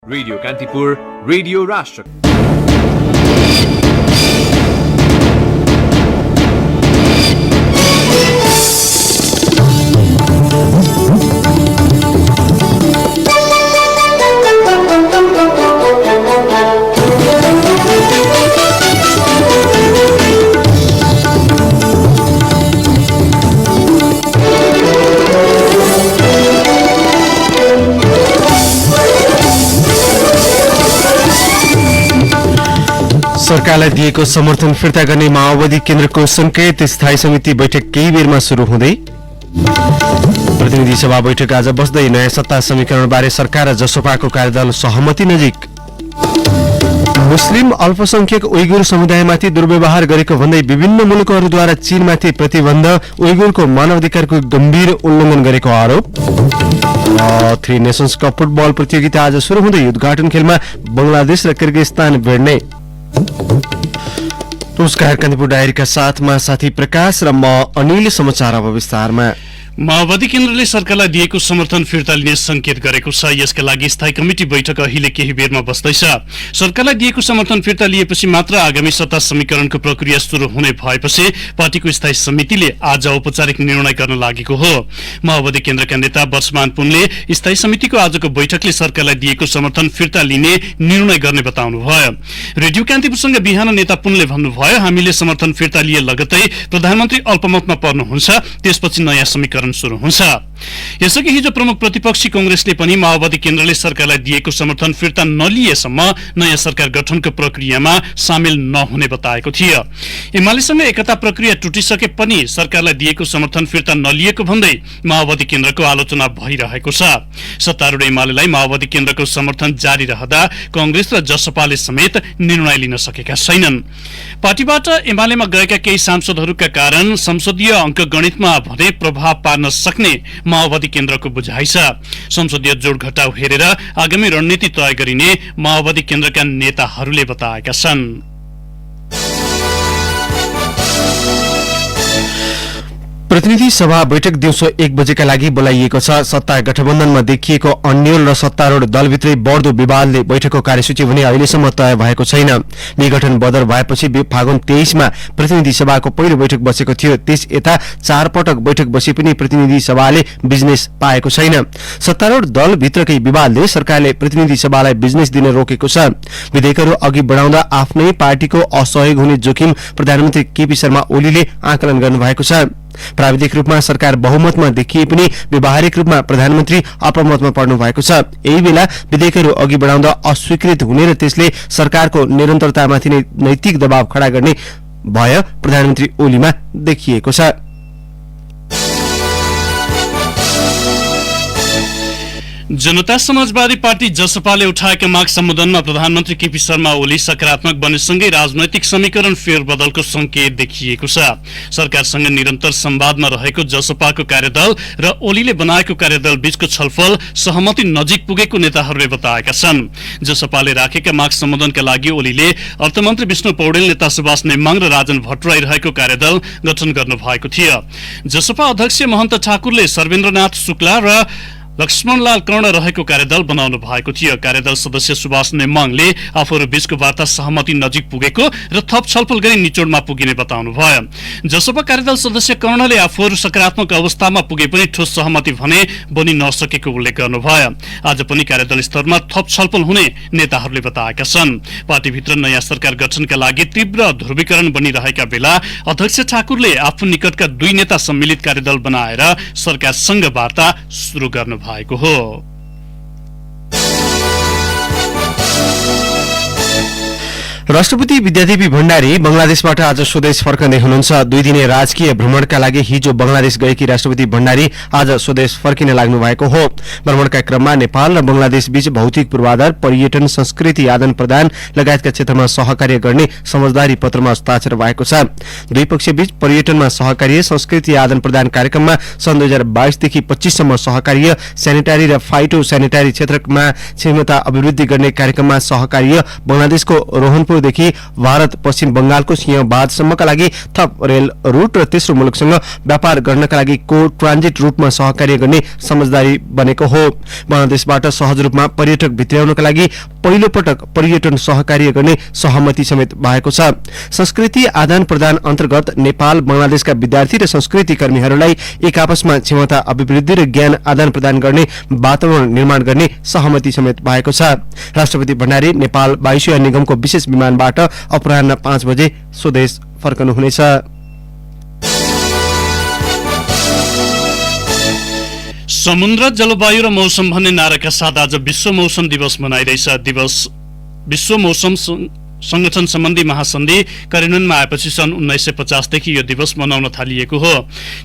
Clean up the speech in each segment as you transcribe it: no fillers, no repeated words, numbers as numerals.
Radio Kantipur, radio राष्ट्र। सरकारलाई दिएको समर्थन फिर्ता गर्ने माओवादी केन्द्रको संकेत। स्थायी समिति बैठक केही बेरमा शुरू हुँदै। प्रतिनिधि सभा बैठक आज बस्दै नयाँ सत्ता समीकरणबारे सरकार र जसपाको कार्यदल सहमति नजिक। मुस्लिम अल्पसंख्यक उइगुर समुदायमाथि दुर्व्यवहार गरेको भन्दै विभिन्न मुलुकहरूद्वारा चीनमाथि प्रतिबन्ध, उइगुरको मानवाधिकारको गम्भीर उल्लंघन गरेको आरोप। थ्री नेशन्स कप फुटबल प्रतियोगिता आज शुरू हुँदै उद्घाटन खेलमा बंगलादेश र किर्गिस्तान भिड्ने। नमस्कार, कान्तिपुर डायरीका साथमा साथी प्रकाश र म अनिल। समाचार अब विस्तारमा। माओवादी केन्द्रले सरकारलाई दिएको समर्थन फिर्ता लिने संकेत गरेको छ। यसका लागि स्थायी कमिटी बैठक अहिले केही बेरमा बस्दैछ। सरकारलाई दिएको समर्थन फिर्ता लिएपछि मात्र आगामी सत्ता समीकरणको प्रक्रिया शुरू हुने भएपछि पार्टीको स्थायी समितिले आज औपचारिक निर्णय गर्न लागेको हो। माओवादी केन्द्रका नेता वर्षमान पुनले स्थायी समितिको आजको बैठकले सरकारलाई दिएको समर्थन फिर्ता लिने निर्णय गर्ने बताउनुभयो। रेडियो कान्तिपुरसँग बिहान नेता पुनले भन्नुभयो, हामीले समर्थन फिर्ता लिए लगत्तै प्रधानमन्त्री अल्पमतमा पर्नुहुन्छ, त्यसपछि नयाँ समीकरण शुरू हुन्छ। यसअघि हिजो प्रमुख प्रतिपक्षी कांग्रेसले पनि माओवादी केन्द्रले सरकारलाई दिएको समर्थन फिर्ता नलिएसम्म नयाँ सरकार गठनको प्रक्रियामा सामेल नहुने बताएको थियो। एमालेसँग एकता प्रक्रिया टुटिसके पनि सरकारलाई दिएको समर्थन फिर्ता नलिएको भन्दै माओवादी केन्द्रको आलोचना भइरहेको छ। सत्तारूढ एमालेलाई माओवादी केन्द्रको समर्थन जारी रहँदा कांग्रेस र जसपाले समेत निर्णय लिन सकेका छैनन्। पार्टीबाट एमालेमा गएका केही सांसदहरूका कारण संसदीय अंकगणितमा भने प्रभाव पार्न सक्ने माओवादी केन्द्रको बुझाइ छ। संसदीय जोड घटाउ हेरेर आगामी रणनीति तय गरिने माओवादी केन्द्रका नेताहरूले बताएका छन्। प्रतिनिधि सभा बैठक दिउँसो 1 बजेका लागि बोलाइएको छ। सत्ता गठबन्धनमा देखिएको अन्यल र सत्तारूढ दलभित्रै बढ्दो विवादले बैठकको कार्यसूची भने अहिलेसम्म तय भएको छैन। विघटन बदर भएपछि फागुन 23 मा प्रतिनिधि सभाको पहिलो बैठक बसेको थियो। त्यस यता 4 पटक बैठक बसे पनि प्रतिनिधि सभाले बिजनेस पाएको छैन। सत्तारूढ दलभित्रकै विवादले सरकारले प्रतिनिधि सभालाई बिजनेस दिन रोकेको छ। विधेयकहरू अघि बढाउँदा आफ्नै पार्टीको असहयोग हुने जोखिम प्रधानमन्त्री केपी शर्मा ओलीले आकलन गर्नुभएको छ। प्राविधिक रूपमा सरकार बहुमतमा देखिए पनि व्यावहारिक रूपमा प्रधानमन्त्री अल्पमतमा पर्नु भएको छ। यही बेला विधेयकहरू अघि बढाउँदा अस्वीकृत हुने र त्यसले सरकारको निरन्तरतामाथि नै नैतिक दबाव खडा गर्ने भय प्रधानमन्त्री ओलीमा देखिएको छ। जनता समाजवादी पार्टी जसपाले उठाएका माग सम्बोधनमा प्रधानमन्त्री केपी शर्मा ओली सकारात्मक बनेसँगै राजनैतिक समीकरण फेरबदलको संकेत देखिएको छ। सरकारसँग निरन्तर संवादमा रहेको जसपाको कार्यदल र ओलीले बनाएको कार्यदल बीचको छलफल सहमति नजिक पुगेको नेताहरूले बताएका छन्। जसपाले राखेका माग सम्बोधनका लागि ओलीले अर्थमन्त्री विष्णु पौडेल, नेता सुभाष नेमाङ र राजन भट्टराई रहेको कार्यदल गठन गर्नु भएको थियो। जसपा अध्यक्ष महन्त ठाकुरले सर्वेन्द्रनाथ शुक्ला र लक्ष्मणलाल कर्ण रहेको कार्यदल बनाउनु भएको थियो। कार्यदल सदस्य सुभाष नेमाङले आफूहरू बीचको वार्ता सहमति नजिक पुगेको र थप छलफल गरी निचोडमा पुगिने बताउनुभयो। जसपा कार्यदल सदस्य कर्णले आफूहरू सकारात्मक अवस्थामा पुगे पनि ठोस सहमति भने बनि नसकेको उल्लेख गर्नुभयो। आज पनि कार्यदल स्तरमा थप छलफल हुने नेताहरूले बताएका छन्। पार्टीभित्र नयाँ सरकार गठनका लागि तीव्र ध्रुवीकरण बनिरहेका बेला अध्यक्ष ठाकुरले आफू निकटका 2 नेता सम्मिलित कार्यदल बनाएर सरकारसँग वार्ता शुरू गर्नु भएको हो। राष्ट्रपति विद्यादेवी भण्डारी बंगलादेशबाट आज स्वदेश फर्कँदै हुनुहुन्छ। 2 दिने राजकीय भ्रमणका लागि हिजो बंगलादेश गएकी राष्ट्रपति भण्डारी आज स्वदेश फर्किन लाग्नु भएको हो। भ्रमणका क्रममा नेपाल र बंगलादेश बीच भौतिक पूर्वाधार, पर्यटन, संस्कृति आदान प्रदान लगायतका क्षेत्रमा सहकार्य गर्ने समझदारी पत्रमा हस्ताक्षर भएको छ। दुई बीच पर्यटनमा सहकार्य, संस्कृति आदान प्रदान कार्यक्रममा सन् 2022 देखि 25 सम्म सहकार्य, सेनिटरी र फाइटो सेनिटरी क्षेत्रमा क्षमता अभिवृद्धि गर्ने कार्यक्रममा सहकार्य, बंगलादेशको रोहनपुर काठमाडौँदेखि भारत पश्चिम बंगालको सिंहबादसम्मका लागि थप रेल रूट र तेस्रो मुलुकसँग व्यापार गर्नका लागि को ट्रान्जिट रूटमा सहकार्य गर्ने समझदारी बनेको हो। बंगलादेशबाट सहज रूपमा पर्यटक भित्राउनका लागि पहिलो पटक पर्यटन सहकार्य गर्ने सहमति समेत भएको छ। संस्कृति आदान प्रदान अन्तर्गत नेपाल बंगलादेशका विद्यार्थी र संस्कृति कर्मीहरूलाई एक आपसमा क्षमता अभिवृद्धि र ज्ञान आदान प्रदान गर्ने वातावरण निर्माण गर्ने सहमति समेत भएको छ। राष्ट्रपति भण्डारी नेपाल वायुसेवा निगमको विशेष विमानबाट अपराह्न 5 बजे स्वदेश फर्कनुहुनेछ। समुद्र जलवायु र मौसम भन्ने नाराका साथ आज विश्व मौसम दिवस मनाइरहेछ। विश्व मौसम संगठन सम्बन्धी महासन्धि कार्यान्वयनमा आएपछि सन् 1950 देखि यो दिवस मनाउन थालिएको हो।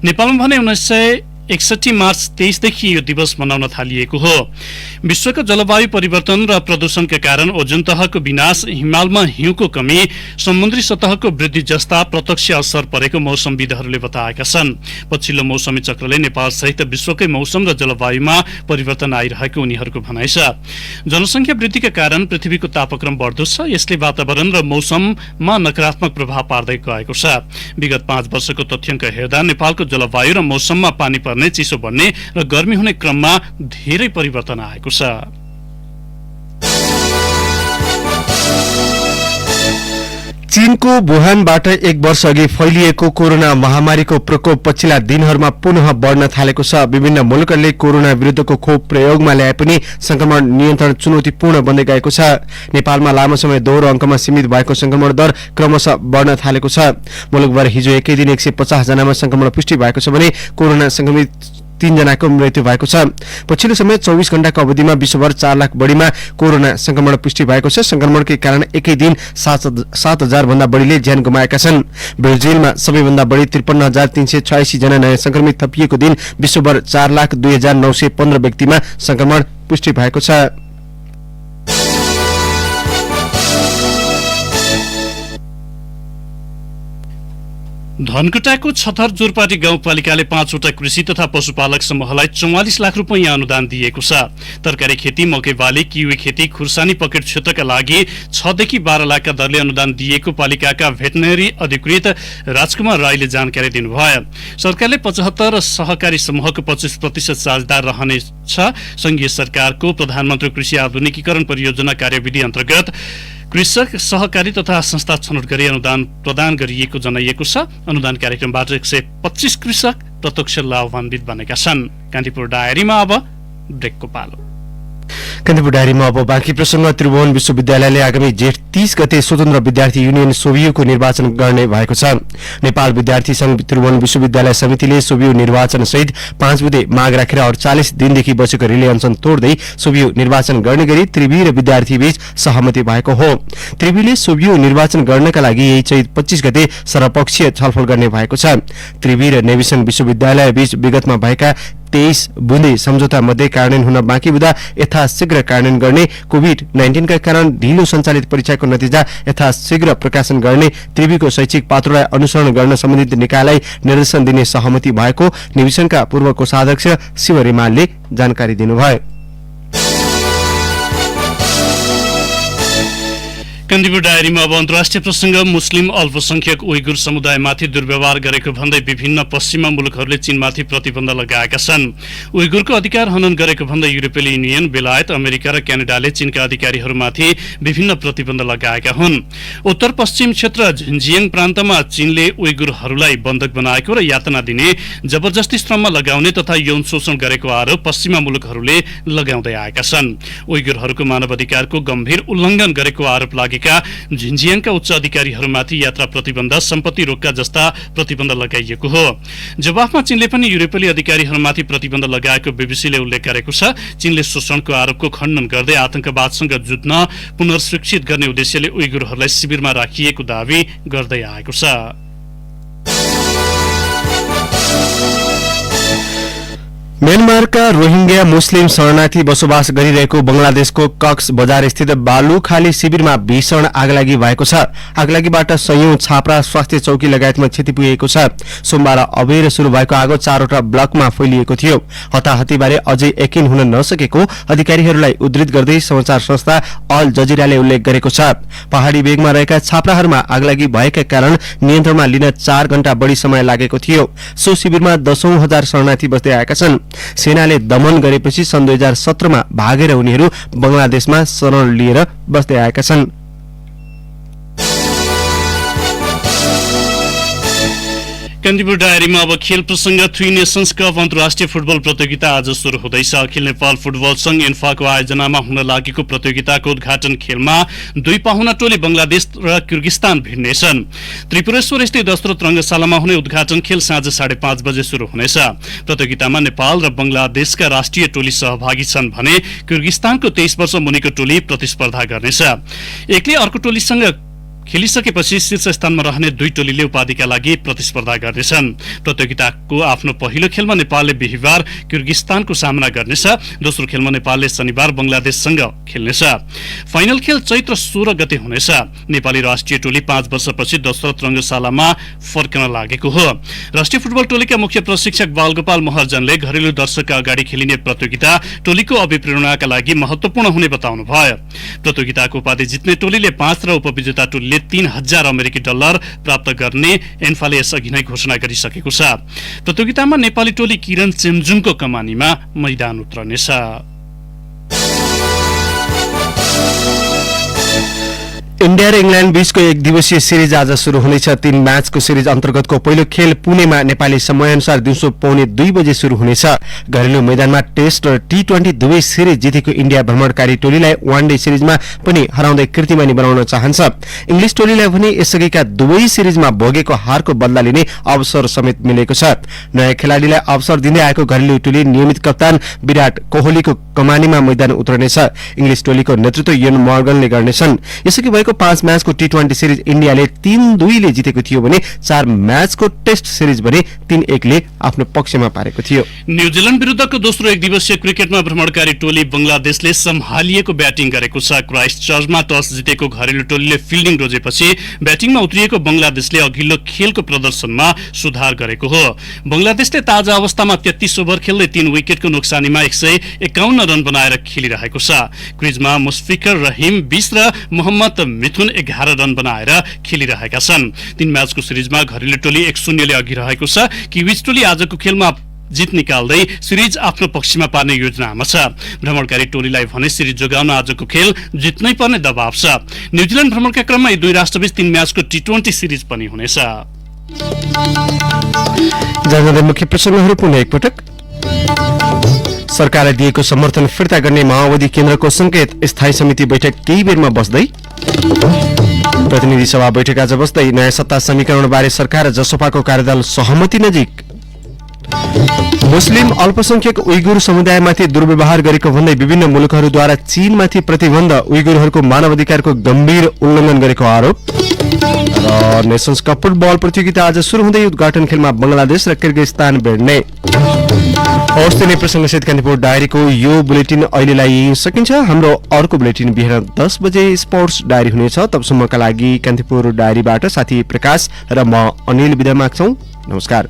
नेपालमा भने 1961 मार्च 23 देखि यो दिवस मनाउन थालिएको हो। विश्वको जलवायु परिवर्तन र प्रदूषणका कारण ओजोन तहको विनाश, हिमालमा हिउँको कमी, समुद्री सतहको वृद्धि जस्ता प्रत्यक्ष असर परेको मौसमविदहरूले बताएका छन्। पछिल्लो मौसमी चक्रले नेपाल सहित विश्वकै मौसम र जलवायुमा परिवर्तन आइरहेको उनीहरूको भनाइ छ। जनसंख्या वृद्धिका कारण पृथ्वीको तापक्रम बढ्दो छ। यसले वातावरण र मौसममा नकारात्मक प्रभाव पार्दै गएको छ। विगत 5 वर्षको तथ्याङ्क हेर्दा नेपालको जलवायु र मौसममा पानी पर्ने, चिसो बढ्ने र गर्मी हुने क्रममा धेरै परिवर्तन आएको छ। चीनको वुहानबाट 1 वर्ष अघि फैलिएको कोरोना महामारीको प्रकोप पछिल्ला दिनहरूमा पुनः बढ्न थालेको छ। विभिन्न मुलुकहरूले कोरोना विरुद्धको खोप प्रयोगमा ल्याए पनि संक्रमण नियन्त्रण चुनौतीपूर्ण बन्दै गएको छ। नेपालमा लामो समय दोहोरो अङ्कमा सीमित भएको संक्रमण दर क्रमशः बढ्न थालेको छ। मुलुकभर हिजो एकै दिन 150 जनामा संक्रमण पुष्टि भएको छ भने कोरोना संक्रमित 3 जनाको मृत्यु भएको छ। पछिल्लो समय 24 घण्टाको अवधिमा विश्वभर 4 लाख बढीमा कोरोना संक्रमण पुष्टि भएको छ। संक्रमणकै कारण एकै दिन 7,000 भन्दा बढीले ज्यान गुमाएका छन्। ब्राजिलमा सबैभन्दा बढी 53,386 जना नयाँ संक्रमित थपिएको दिन विश्वभर 4,02,915 व्यक्तिमा संक्रमण पुष्टि भएको छ। धनकुटाको छथर जोरपाटी गाउँपालिकाले 5 वटा कृषि तथा पशुपालक समूहलाई 44 लाख रुपैयाँ अनुदान दिएको छ। तरकारी खेती, मकै बाली, किवी खेती, खुर्सानी पकेट क्षेत्रका लागि 6 देखि 12 लाखका दरले अनुदान दिएको पालिकाका भेटनरी अधिकृत राजकुमार राईले जानकारी दिनुभयो। सरकारले 75 सहकारी समूहको 25% साझेदार रहनेछ। संघीय सरकारको प्रधानमन्त्री कृषि आधुनिकीकरण परियोजना कार्यविधि अन्तर्गत कृषक, सहकारी तथा संस्था छनौट गरी अनुदान प्रदान गरिएको जनाइएको छ। अनुदान कार्यक्रमबाट 125 कृषक प्रत्यक्ष लाभान्वित बनेका छन्। कान्तिपुर डायरीमा अब ब्रेकको पालो। कान्तिपुर डायरीमा अब बाँकी प्रसंग। त्रिभुवन विश्वविद्यालयले आगामी जेठ 30 गते स्वतन्त्र विद्यार्थी युनियन सोभियूको निर्वाचन गर्ने भएको छ। नेपाल विद्यार्थी संघ त्रिभुवन विश्वविद्यालय समितिले सोभियू निर्वाचन सहित 5 बुँदे माग राखेर 48 दिनदेखि बसेको रिले अनसन तोड्दै सोभियू निर्वाचन गर्ने गरी त्रिवी र विद्यार्थी बीच सहमति भएको हो। त्रिवीले सोभियू निर्वाचन गर्नका लागि यही चैत 25 गते सर्वपक्षीय छलफल गर्ने भएको छ। त्रिवी र नेविसन विश्वविद्यालय बीच विगतमा भएका 23 बुँदे सम्झौता मध्ये कार्यान्वयन हुन बाँकी हुँदा यथाशीघ्र कार्यान्वयन गर्ने, कोभिड-19 का कारण ढिलो सञ्चालित परीक्षाको नतिजा यथाशीघ्र प्रकाशन गर्ने, त्रिवीको शैक्षिक पात्रलाई अनुसरण गर्न सम्बन्धित निकायलाई निर्देशन दिने सहमति भएको नेविसनका पूर्व कोषाध्यक्ष शिव रिमालले जानकारी दिनुभयो। कान्तिपुर डायरीमा अब अन्तर्राष्ट्रिय प्रसंग। मुस्लिम अल्पसंख्यक उइगुर समुदायमाथि दुर्व्यवहार गरेको भन्दै विभिन्न पश्चिमा मुलुकहरूले चीनमाथि प्रतिबन्ध लगाएका छन्। उइगुरको अधिकार हनन गरेको भन्दै युरोपेली युनियन, बेलायत, अमेरिका र क्यानाडाले चीनका अधिकारीहरूमाथि विभिन्न प्रतिबन्ध लगाएका हुन्। उत्तर पश्चिम क्षेत्र झिनजियाङ प्रान्तमा चीनले उइगुरहरूलाई बन्धक बनाएको र यातना दिने, जबरजस्ती श्रममा लगाउने तथा यौन शोषण गरेको आरोप पश्चिमा मुलुकहरूले लगाउँदै आएका छन्। उइगुरहरूको मानवाधिकारको गम्भीर उल्लंघन गरेको आरोप लागेका झिनजियाङका उच्च अधिकारीहरूमाथि यात्रा प्रतिबन्ध, सम्पत्ति रोक्का जस्ता प्रतिबन्ध लगाइएको हो। जवाफमा चीनले पनि युरोपेली अधिकारीहरूमाथि प्रतिबन्ध लगाएको बीबीसीले उल्लेख गरेको छ। चीनले शोषणको आरोपको खण्डन गर्दै आतंकवादसँग जुझ्न पुनर्शिक्षित गर्ने उद्देश्यले उइगुरहरूलाई शिविरमा राखिएको दावी गर्दै आएको छ। म्यानमारका रोहिंग्या मुस्लिम शरणार्थी बसोबास गरिरहेको बंगलादेशको कक्स बजार स्थित बालुखाली शिविरमा भीषण आगलागी भएको छ। आगलागीबाट सयौं छाप्रा स्वास्थ्य चौकी लगायतमा क्षति पुगेको छ। सोमबार अबेर शुरू भएको आगो 4वटा ब्लकमा फैलिएको थियो। हताहतीबारे अझै यकिन हुन नसकेको अधिकारीहरूलाई उद्धृत गर्दै समाचार संस्था अल जजिराले उल्लेख गरेको छ। पहाड़ी वेगमा रहेका छाप्राहरूमा आगलागी भएका कारण नियन्त्रणमा लिन 4 घण्टा बढी समय लागेको थियो। सो शिविरमा 10,000 हजार शरणार्थी बस्दै आएका छन्। सेनाले दमन गरेपछि सन् 2017 मा भागेर उनीहरू बंगलादेशमा शरण लिएर बस्दै आएका छन्। कान्तिपुर डायरीमा अब खेल प्रसंग 3 नेशन्स कप अन्तर्राष्ट्रिय फुटबल प्रतियोगिता आज शुरू हुँदैछ। अखिल नेपाल फुटबल संघ एन्फाको आयोजनामा हुन लागेको प्रतियोगिताको उद्घाटन खेलमा 2 पाहुना टोली बंगलादेश र किर्गिस्तान भिड्नेछन्। त्रिपुरेश्वर स्थित दशरथ रंगशालामा हुने उद्घाटन खेल साँझ 5:30 बजे शुरू हुनेछ। प्रतियोगितामा नेपाल र बंगलादेशका राष्ट्रिय टोली सहभागी छन् भने किर्गिस्तानको 23 वर्ष मुनिको टोली प्रतिस्पर्धा गर्नेछ। एकले अर्को टोलीसँग खेलिसकेपछि शीर्ष स्थानमा रहने 2 टोलीले उपाधिका लागि प्रतिस्पर्धा गर्नेछन्। प्रतियोगिताको आफ्नो पहिलो खेलमा नेपालले बिहीबार किर्गिस्तानको सामना गर्नेछ। दोस्रो खेलमा नेपालले शनिबार बंगलादेशसँग खेल्नेछ। फाइनल खेल चैत्र 16 गते हुनेछ। नेपाली राष्ट्रिय टोली 5 वर्षपछि दशरथ रंगशालामा फर्कन लागेको हो। राष्ट्रिय फुटबल टोलीका मुख्य प्रशिक्षक बालगोपाल महर्जनले घरेलु दर्शकका अगाडि खेलिने प्रतियोगिता टोलीको अभिप्रेरणाका लागि महत्वपूर्ण हुने बताउनुभयो। प्रतियोगिताको उपाधि जित्ने टोलीले 5 र उपविजेता टोलीले 3,000 अमेरिकी डलर प्राप्त गर्ने एन्फाले यसअघि नै घोषणा गरिसकेको छ। प्रतियोगितामा नेपाली टोली किरण चेम्जुङको कमानीमा मैदान उत्रनेछ। इन्डिया र इंग्ल्याण्ड बीचको 1 दिवसीय सिरिज आज शुरू हुनेछ। 3 म्याचको सिरिज अन्तर्गतको पहिलो खेल पुणेमा नेपाली समयअनुसार दिउँसो 1:45 बजे शुरू हुनेछ। घरेलु मैदानमा टेस्ट र T20 दुवै सिरिज जितेको इन्डिया भ्रमणकारी टोलीलाई वन डे सिरिजमा पनि हराउँदै कीर्तिमानी बनाउन चाहन्छ। इंग्लिश टोलीलाई भने यसअघिका दुवै सिरिजमा भोगेको हारको बदला लिने अवसर समेत मिलेको छ। नयाँ खेलाडीलाई अवसर दिँदै आएको घरेलु टोली नियमित कप्तान विराट कोहलीको कमानीमा मैदान उत्रनेछ। इंग्लिश टोलीको नेतृत्व इयन मर्गनले गर्नेछन्। यसअघि भएको 5 म्याचको T20 सिरिज इन्डियाले 3-2 ले जितेको थियो भने 4 म्याचको टेस्ट सिरिज भने 3-1 ले आफ्नो पक्षमा पारेको थियो। न्यूजील्याण्ड विरुद्धको दोस्रो 1 दिवसीय क्रिकेटमा भ्रमणकारी टोली बंगलादेशले सम्हालिएको ब्याटिङ गरेको छ। क्राइस्टचर्चमा टस जितेको घरेलु टोलीले फिल्डिङ रोजेपछि ब्याटिङमा उत्रिएको बंगलादेशले अघिल्लो खेलको प्रदर्शनमा सुधार गरेको हो। बंगलादेशले ताजा अवस्थामा 33 ओभर खेल्दै 3 विकेटको नोक्सानीमा 151 रन बनाएर खेलिरहेको छ। क्रिजमा मुशफिकुर रहिम 20 र मोहम्मद मिथुन 11 रन बनाएर खेलिरहेका छन्। 3 म्याचको सिरिजमा घरेलु टोली 1-0 ले अघि रहेको छ। किवीज टोली आजको खेलमा जित निकाल्दै सिरिज आफ्नो पक्षमा पार्ने योजनामा छ। भ्रमणकारी टोलीलाई भने सिरिज जोगाउन आजको खेल जित्नै पर्ने दबाव छ। न्यूजील्याण्ड भ्रमणका क्रममा यी 2 राष्ट्रबीच 3 म्याचको T20 सिरिज पनि हुनेछ। जान्दै मुख्य प्रसंगहरू पुनः एकपटक। सरकारले दिएको समर्थन फिर्ता गर्ने माओवादी केन्द्रको संकेत। स्थायी समिति बैठक केही बेरमा बस्दै। प्रतिनिधि सभा बैठक आज बस्दै। नयाँ सत्ता समीकरण बारे सरकार र जसपाको कार्यदल सहमति नजिक। मुस्लिम अल्पसंख्यक उइगुर समुदायमाथि दुर्व्यवहार गरेको भन्दै विभिन्न मुलुकहरूद्वारा चीनमाथि प्रतिबन्ध। उइगुरहरूको मानवाधिकारको गम्भीर उल्लंघन गरेको आरोप। र नेशन्स कप फुटबल प्रतियोगिता आज शुरू हुँदै उद्घाटन खेलमा बंगलादेश र किर्गिस्तान भिड्ने। हवस् नै प्रसंग सहित कान्तिपुर डायरीको यो बुलेटिन अहिलेलाई यही सकिन्छ। हाम्रो अर्को बुलेटिन बिहान 10 बजे स्पोर्ट्स डायरी हुनेछ। तबसम्मका लागि कान्तिपुर डायरीबाट साथी प्रकाश र म अनिल बिदा माग्छौं। नमस्कार।